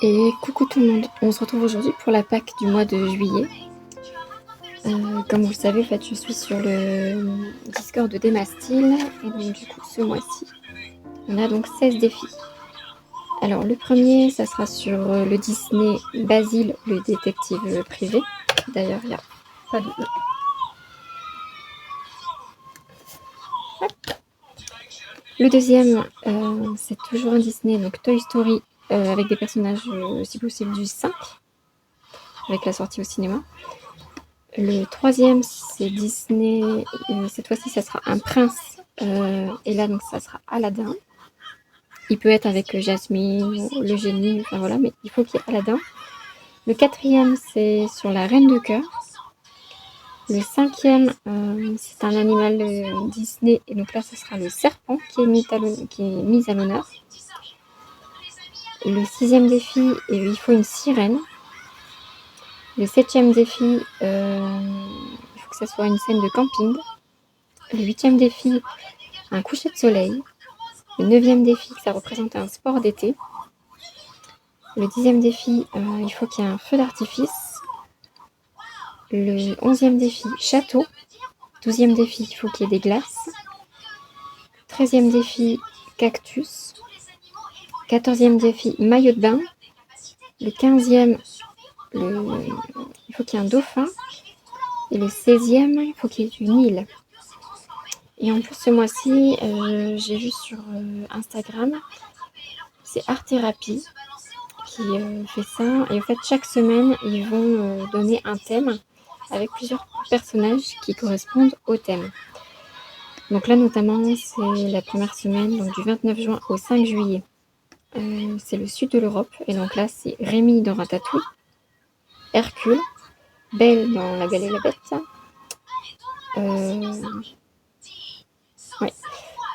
Et coucou tout le monde, on se retrouve aujourd'hui pour la Pâques du mois de juillet. Comme vous le savez, en fait, je suis sur le Discord de Demastil, et donc du coup ce mois-ci, on a donc 16 défis. Alors le premier, ça sera sur le Disney Basile, le détective privé. D'ailleurs, il n'y a pas de... Le deuxième, c'est toujours un Disney, donc Toy Story, avec des personnages, si possible, du 5, avec la sortie au cinéma. Le troisième, c'est Disney. Cette fois-ci, ça sera un prince. Et là, donc, ça sera Aladdin. Il peut être avec Jasmine, ou le génie, enfin voilà, mais il faut qu'il y ait Aladdin. Le quatrième, c'est sur la Reine de cœur. Le cinquième, c'est un animal Disney. Et donc là, ce sera le serpent qui est mis à l'honneur. Le sixième défi, il faut une sirène. Le septième défi, il faut que ça soit une scène de camping. Le huitième défi, un coucher de soleil. Le neuvième défi, ça représente un sport d'été. Le dixième défi, il faut qu'il y ait un feu d'artifice. Le 11e défi, château. 12e défi, il faut qu'il y ait des glaces. 13e défi, cactus. 14e défi, maillot de bain. Le 15e, il faut qu'il y ait un dauphin. Et le 16e, il faut qu'il y ait une île. Et en plus, ce mois-ci, j'ai vu sur Instagram, c'est Art Thérapie qui fait ça. Et en fait, chaque semaine, ils vont donner un thème avec plusieurs personnages qui correspondent au thème. Donc là, notamment, c'est la première semaine, donc du 29 juin au 5 juillet. C'est le sud de l'Europe. Et donc là, c'est Rémi dans Ratatouille, Hercule, Belle dans La Belle et la Bête,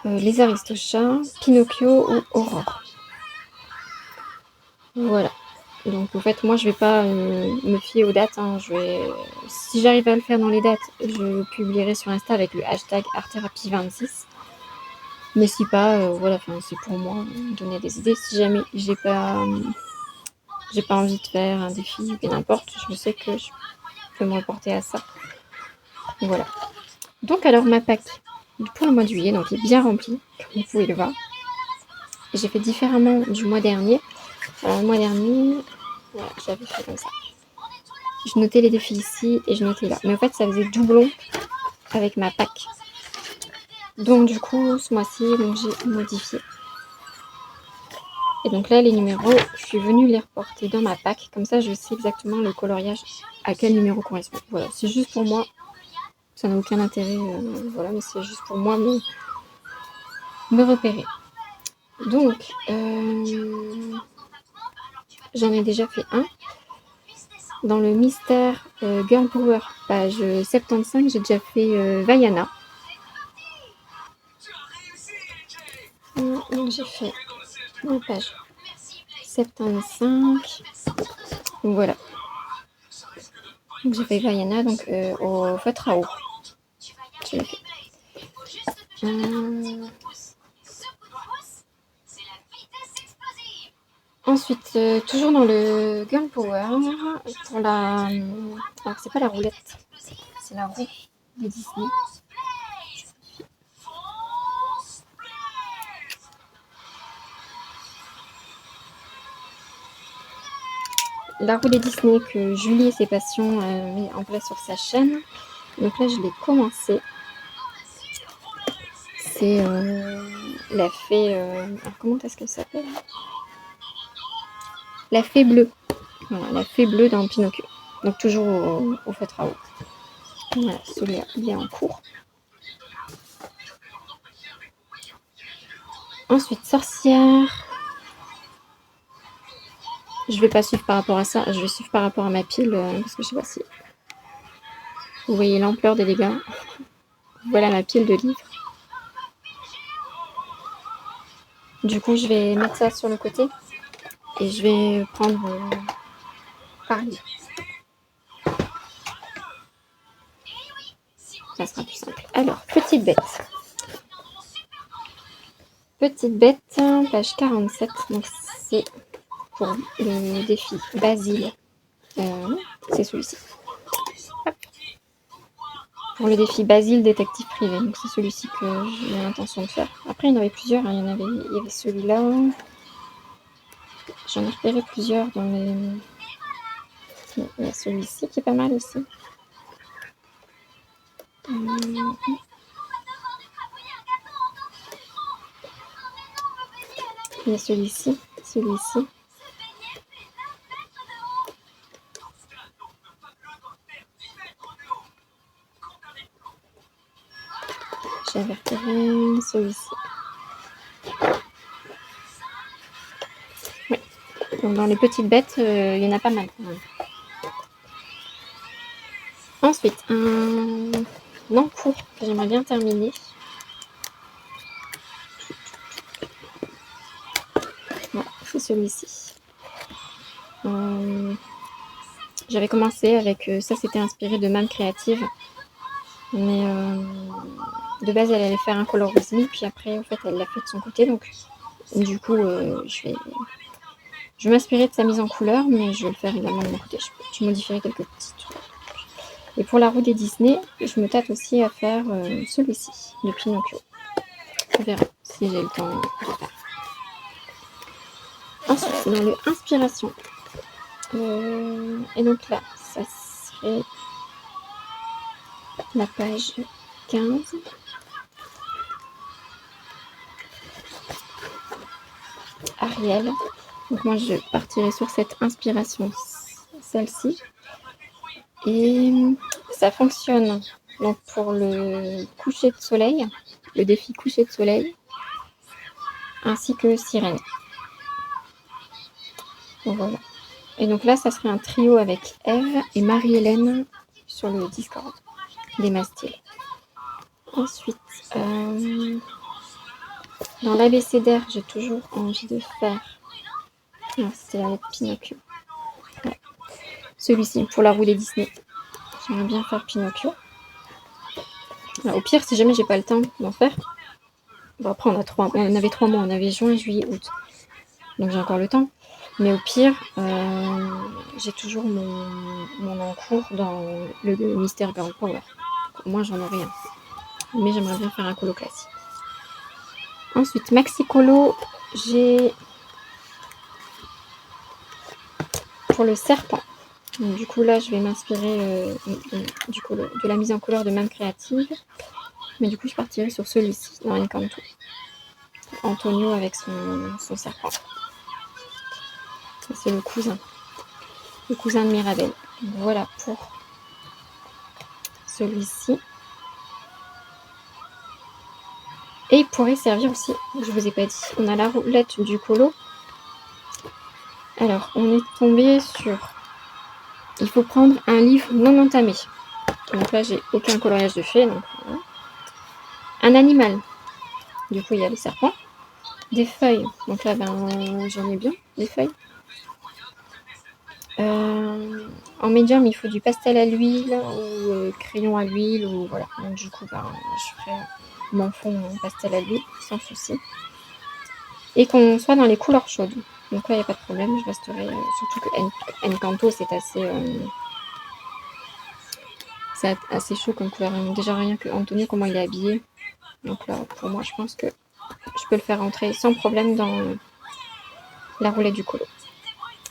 les Aristochats, Pinocchio ou Aurore. Voilà. Donc en fait, moi, je vais pas me fier aux dates. Hein. Si j'arrive à le faire dans les dates, je publierai sur Insta avec le hashtag ArtTherapie26. Mais si pas, voilà, c'est pour moi donner des idées. Si jamais j'ai pas envie de faire un défi ou n'importe, je sais que je peux me reporter à ça. Voilà. Donc alors ma Pâques pour le mois de juillet, donc est bien remplie, comme vous pouvez le voir. J'ai fait différemment du mois dernier. Alors le mois dernier, voilà, j'avais fait comme ça. Je notais les défis ici et je notais là. Mais en fait, ça faisait doublon avec ma Pâques. Donc du coup, ce mois-ci, j'ai modifié. Et donc là, les numéros, je suis venue les reporter dans ma Pâques. Comme ça, je sais exactement le coloriage à quel numéro correspond. Voilà, c'est juste pour moi. Ça n'a aucun intérêt, voilà, mais c'est juste pour moi me repérer. Donc, j'en ai déjà fait un. Dans le mystère Girl Power, page 75, j'ai déjà fait Vaiana. Donc j'ai fait une page 75. Donc voilà. Donc j'ai fait Vaiana donc, au feutre à eau. Je l'ai fait. Ensuite, toujours dans le Girl Power, pour la... Alors c'est pas la roulette, c'est la roue des Disney. La roue des Disney que Julie et ses passions met en place sur sa chaîne. Donc là, je l'ai commencé. C'est la fée... alors comment est-ce qu'elle s'appelle ? La fée bleue. Voilà, la fée bleue dans Pinocchio. Donc toujours au feutre à eau. Voilà, celui-là, il est en cours. Ensuite, sorcière. Je vais pas suivre par rapport à ça. Je vais suivre par rapport à ma pile. Parce que je sais pas si vous voyez l'ampleur des dégâts. Voilà ma pile de livres. Du coup, je vais mettre ça sur le côté. Et je vais prendre par livre. Ça sera plus simple. Alors, petite bête. Petite bête, page 47. Donc, c'est pour le défi Basile, c'est celui-ci. Hop. Pour le défi Basile détective privé, donc c'est celui-ci que j'ai l'intention de faire. Après, il y en avait plusieurs, hein. Il y avait celui-là. J'en ai repéré plusieurs dans les... Il y a celui-ci qui est pas mal aussi. Il y a celui-ci. J'avais repéré celui-ci. Oui. Donc dans les petites bêtes, il y en a pas mal. Ensuite, un encours que j'aimerais bien terminer. Voilà, c'est celui-ci. J'avais commencé avec ça, c'était inspiré de Mam Créative, mais de base elle allait faire un color with me, puis après en fait elle l'a fait de son côté, donc du coup je vais m'inspirer de sa mise en couleur, mais je vais le faire également de mon côté. Je modifierai quelques petits trucs. Et pour la roue des Disney, je me tâte aussi à faire celui-ci de Pinocchio. On verra si j'ai le temps de le faire. Ensuite, dans le inspiration. Et donc là, ça serait la page 15. Ariel. Donc moi, je partirai sur cette inspiration, celle-ci. Et ça fonctionne donc pour le coucher de soleil, le défi coucher de soleil, ainsi que sirène. Donc voilà. Et donc là, ça serait un trio avec Eve et Marie-Hélène sur le Discord des Mastiles. Ensuite, dans l'abécédaire, j'ai toujours envie de faire... Non, c'était la lettre Pinocchio. Ouais. Celui-ci, pour la roue des Disney. J'aimerais bien faire Pinocchio. Alors, au pire, si jamais j'ai pas le temps d'en faire... Bon, après, on avait 3 mois. On avait juin, juillet, août. Donc j'ai encore le temps. Mais au pire, j'ai toujours mon encours dans le Mystère Girl Power. Au moins, j'en aurai un. Mais j'aimerais bien faire un colo classique. Ensuite, maxi colo, j'ai pour le serpent. Donc, du coup, là, je vais m'inspirer de la mise en couleur de Mam Créative. Mais du coup, je partirai sur celui-ci, dans Encanto. Antonio avec son serpent. C'est le cousin de Mirabel. Donc, voilà pour celui-ci. Et il pourrait servir aussi, je vous ai pas dit, on a la roulette du colo. Alors, on est tombé sur... Il faut prendre un livre non entamé. Donc là, j'ai aucun coloriage de fait. Donc, voilà. Un animal. Du coup, il y a le serpent. Des feuilles. Donc là, j'en ai bien, des feuilles. En médium, il faut du pastel à l'huile ou crayon à l'huile. Ou voilà. Donc du coup, je ferai mon fond pastel à l'huile, sans souci. Et qu'on soit dans les couleurs chaudes. Donc là, il n'y a pas de problème, je resterai... surtout que Encanto, c'est assez chaud comme couleur. Déjà, rien que Antonio, comment il est habillé. Donc là, pour moi, je pense que je peux le faire entrer sans problème dans la roulette du colo.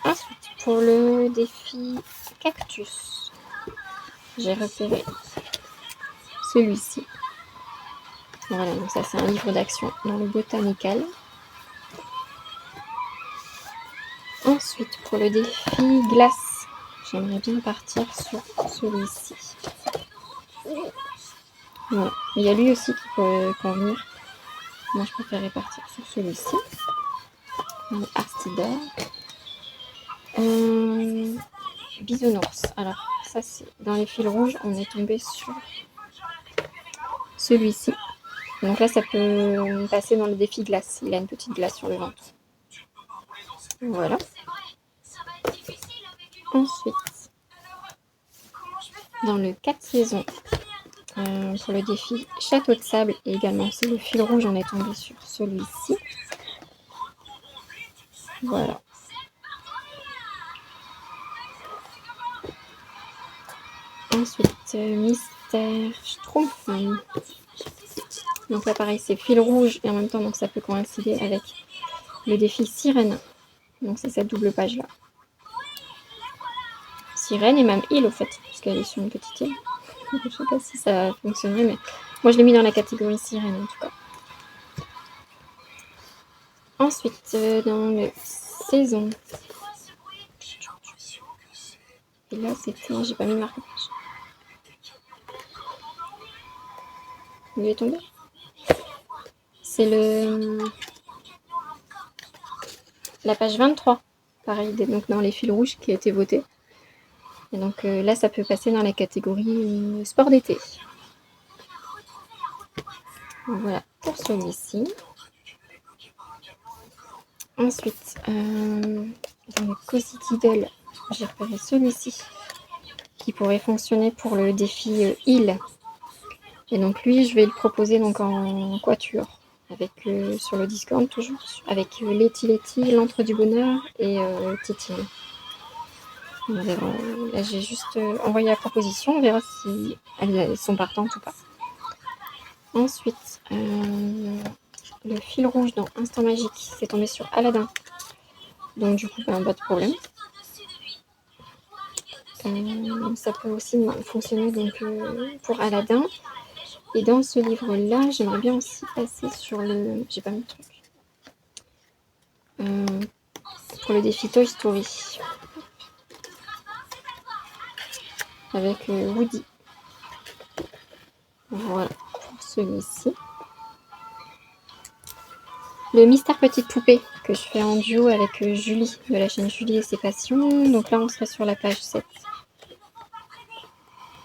Ensuite, pour le défi cactus, j'ai repéré celui-ci. Voilà, donc ça, c'est un livre d'action dans le botanical. Ensuite, pour le défi glace, j'aimerais bien partir sur celui-ci. Voilà. Il y a lui aussi qui peut convenir. Moi, je préférais partir sur celui-ci. Arstidor. Bisounours. Alors, ça, c'est dans les fils rouges, on est tombé sur celui-ci. Donc là, ça peut passer dans le défi glace. Il a une petite glace sur le ventre. Voilà. Ensuite, dans le 4 saisons, pour le défi château de sable, et également c'est le fil rouge, on est tombé sur celui-ci. Voilà. Ensuite, Mystère Schtroumpf. Donc là, pareil, c'est fil rouge et en même temps, donc ça peut coïncider avec le défi Sirène. Donc c'est cette double page-là. Sirène et même île, au fait, parce qu'elle est sur une petite île. Je sais pas si ça fonctionnerait, mais moi, je l'ai mis dans la catégorie Sirène, en tout cas. Ensuite, dans le saison. Et là, c'était... J'ai pas mis marque-page. Il est tombé. C'est la page 23. Pareil, donc dans les fils rouges qui a été voté. Et donc là, ça peut passer dans la catégorie sport d'été. Voilà pour celui-ci. Ensuite, dans le Cozy Diddle, j'ai repéré celui-ci qui pourrait fonctionner pour le défi île. Et donc lui, je vais le proposer donc en quatuor, avec sur le Discord toujours, avec Letty Letty, l'antre du bonheur et Titine. Là, j'ai juste envoyé la proposition, on verra si elles sont partantes ou pas. Ensuite, le fil rouge dans Instant Magique, c'est tombé sur Aladdin. Donc du coup, pas de problème. Ça peut aussi fonctionner donc, pour Aladdin. Et dans ce livre-là, j'aimerais bien aussi passer sur le... J'ai pas mis le truc. Pour le défi Toy Story. Avec Woody. Voilà, pour celui-ci. Le Mystère Petite Poupée, que je fais en duo avec Julie, de la chaîne Julie et ses passions. Donc là, on serait sur la page 7.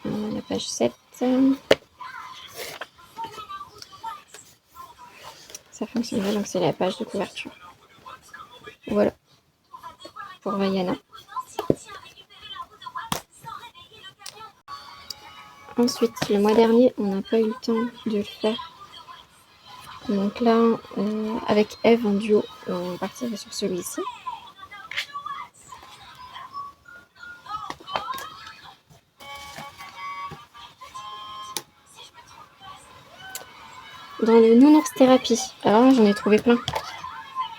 La page 7. Ça fonctionnerait, donc c'est la page de couverture. Voilà. Pour Vaiana. Ensuite, le mois dernier, on n'a pas eu le temps de le faire. Donc là, avec Eve en duo, on partirait sur celui-ci. Dans le Nounours Thérapie, alors là, j'en ai trouvé plein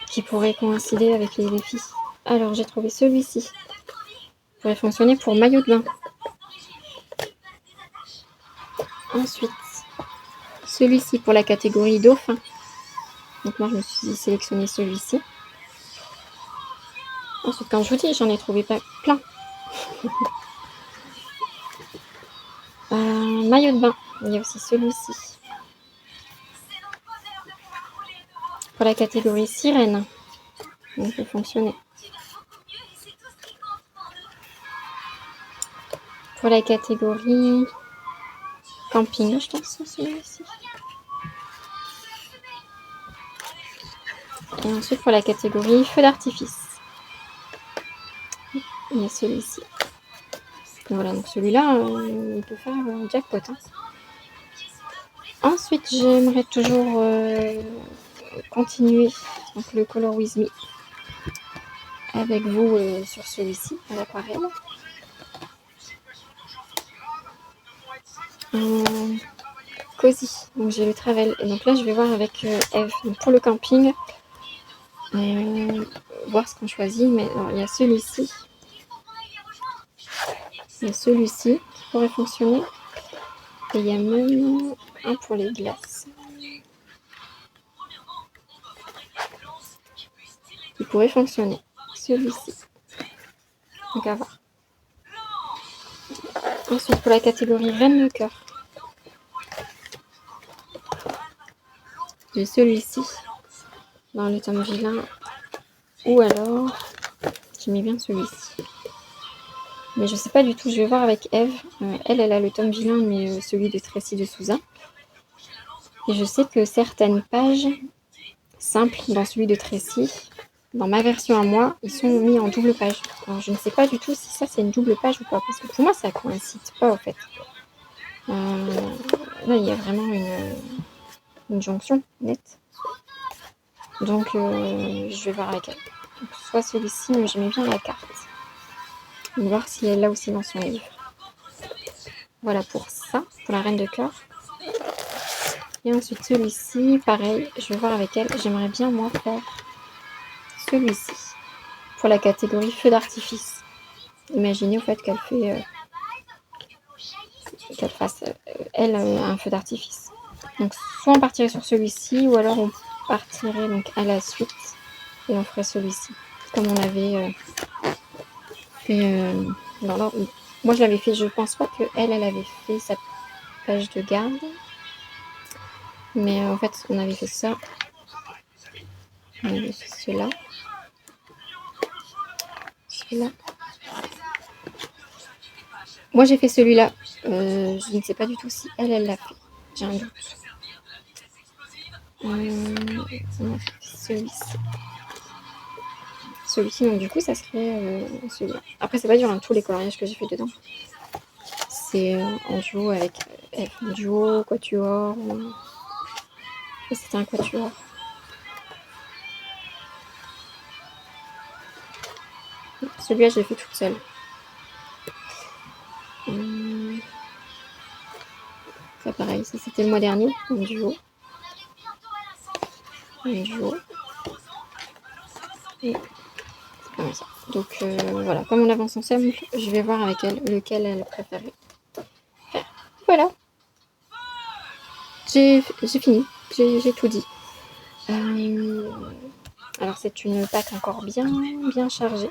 qui pourraient coïncider avec les défis. Alors, j'ai trouvé celui-ci. Il pourrait fonctionner pour maillot de bain. Ensuite, celui-ci pour la catégorie dauphin. Donc moi, je me suis sélectionné celui-ci. Ensuite, quand je vous dis, j'en ai trouvé plein. Maillot de bain, il y a aussi celui-ci. Pour la catégorie sirène, il peut fonctionner. Pour la catégorie camping, je pense, celui-ci. Et ensuite, pour la catégorie feu d'artifice, il y a celui-ci. Voilà, donc celui-là, il peut faire jackpot. Hein. Ensuite, j'aimerais toujours continuer donc, le Color With Me avec vous sur celui-ci, à l'aquarelle. Cozy, donc j'ai le travel. Et donc là, je vais voir avec Eve. Donc pour le camping, voir ce qu'on choisit. Mais alors, il y a celui-ci. Il y a celui-ci qui pourrait fonctionner. Et il y a même un pour les glaces. Qui pourrait fonctionner. Celui-ci. Donc à voir. Ensuite, pour la catégorie Reine de cœur, j'ai celui-ci dans le tome vilain. Ou alors, j'aimais bien celui-ci. Mais je sais pas du tout, je vais voir avec Eve. Elle a le tome vilain, mais celui de Tracy de Souza. Et je sais que certaines pages simples dans celui de Tracy, dans ma version à moi, ils sont mis en double page. Alors je ne sais pas du tout si ça c'est une double page ou pas, parce que pour moi ça coïncide pas en fait. Là il y a vraiment une jonction nette. Donc je vais voir avec elle. Donc, soit celui-ci, mais j'aimais bien la carte. On va voir si elle est là aussi dans son livre. Voilà pour ça, pour la reine de cœur. Et ensuite celui-ci, pareil, je vais voir avec elle. J'aimerais bien moi faire celui-ci pour la catégorie feu d'artifice. Imaginez au fait qu'elle fait qu'elle fasse elle un feu d'artifice. Donc soit on partirait sur celui-ci ou alors on partirait donc à la suite et on ferait celui-ci comme on avait fait dans l'ordre. Moi je l'avais fait, je pense pas que elle avait fait sa page de garde, mais en fait on avait fait ça, on avait fait celui-là. Moi j'ai fait celui-là, je ne sais pas du tout si elle l'a fait, j'ai un doute. On a fait celui-ci. Celui-ci, donc du coup ça serait celui-là. Après c'est pas dur, hein, tous les coloriages que j'ai fait dedans. C'est en duo avec en duo, quatuor. C'était un quatuor. Celui-là, je l'ai fait toute seule. Ça, pareil, ça c'était le mois dernier, en duo. En duo. Et c'est pas mal ça. Donc voilà, comme on avance ensemble, je vais voir avec elle lequel elle préférait faire. Voilà. J'ai fini, j'ai tout dit. Alors c'est une pack encore bien chargée.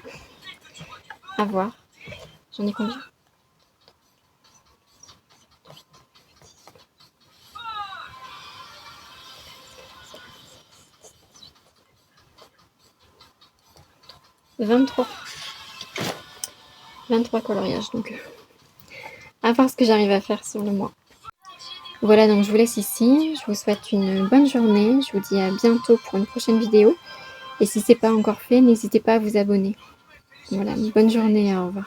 À voir. J'en ai combien? « 23 coloriages, donc à voir ce que j'arrive à faire sur le mois. Voilà, donc je vous laisse ici. Je vous souhaite une bonne journée. Je vous dis à bientôt pour une prochaine vidéo. Et si ce n'est pas encore fait, n'hésitez pas à vous abonner. Voilà, une bonne journée, au revoir.